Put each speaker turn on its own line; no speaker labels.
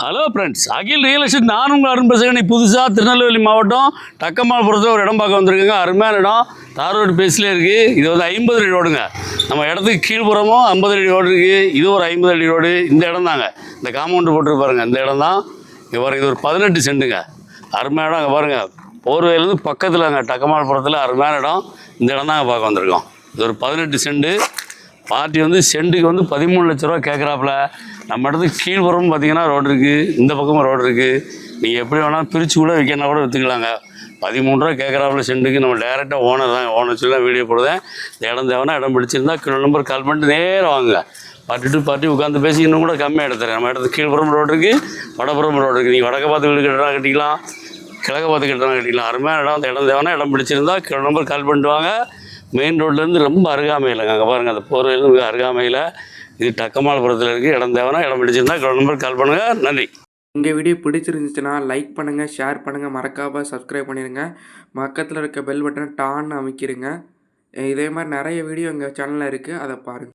Hello friends, அகில் real estate நான் உங்கள் அருண் பேசுகிறேன். புதுசாக திருநெல்வேலி மாவட்டம் டக்கமால்புரத்தில் ஒரு இடம் பார்க்க வந்திருக்குங்க. அருமையான இடம், தார் ரோடு பேஸில் இருக்குது. இது வந்து 50 அடி ரோடுங்க. நம்ம இடத்துக்கு கீழ்ப்புறமும் 50 அடி ரோடு இருக்குது. இது ஒரு 50 அடி ரோடு. இந்த இடம் தாங்க, இந்த காம்பவுண்டு போட்டு பாருங்க. இந்த இடம் தான் இங்கே பாருங்க. இது ஒரு 18 சென்ட்டுங்க. அருமையான இடம். அங்கே பாருங்கள், போர்வேலேருந்து பக்கத்தில்ங்க டக்கமால்புரத்தில் அருமையான இடம். இந்த இடம் தாங்க பார்க்க வந்திருக்கோம். இது ஒரு 18 சென்ட்டு. பார்ட்டி வந்து சென்ட்டுக்கு வந்து 13 லட்ச ரூபா கேட்குறாப்புல. நம்ம இடத்துக்கு கீழ்ப்புறம் பார்த்தீங்கன்னா ரோடு இருக்குது, இந்த பக்கமும் ரோடு இருக்குது. நீங்கள் எப்படி வேணாலும் பிரித்து கூட விற்கனா கூட விற்றுக்கலாங்க. 13 ரூபா கேட்குறாப்புல சென்ட்டுக்கு. நம்ம டேரெக்டாக ஓனர் தான், ஓனர் சொல்லி வீடியோ போடுவேன். இந்த இடம் தேவைன்னா இடம் பிடிச்சிருந்தா நம்பர் கால் பண்ணிட்டு நேராக வாங்க. பார்ட்டி டு பார்ட்டி உட்காந்து பேசி இன்னும் கூட கம்மியாக எடுத்துறேன். நம்ம இடத்துக்கு கீழ்ப்புறம் ரோடு இருக்குது, வடப்புறம் ரோடு இருக்குது. நீங்கள் வடக்க பார்த்து வீடு கட்டினா கட்டிக்கலாம், கிழக்க பார்த்து கட்டினா கட்டிக்கலாம். அருமையான இடம். அந்த இடம் தேவைன்னா இடம் பிடிச்சிருந்தா நம்பர் கால் பண்ணிட்டு வாங்க. மெயின் ரோட்லேருந்து ரொம்ப அருகாமையில்ங்க. அங்கே பாருங்கள், அந்த போர்வேலேருந்து மிக அருகாமையில். இது டக்கமால்புரத்தில் இருக்குது. இடம் தேவைன்னா இடம் பிடிச்சிருந்தா நம்பர் கால் பண்ணுங்கள். நன்றி.
இந்த வீடியோ பிடிச்சிருந்துச்சுன்னா லைக் பண்ணுங்கள், ஷேர் பண்ணுங்கள், மறக்காமல் சப்ஸ்கிரைப் பண்ணிடுங்க. பக்கத்தில் இருக்க பெல் பட்டனை டான்னு அமைக்கிடுங்க. இதே மாதிரி நிறைய வீடியோ எங்கள் சேனலில் இருக்குது, அதை பாருங்கள்.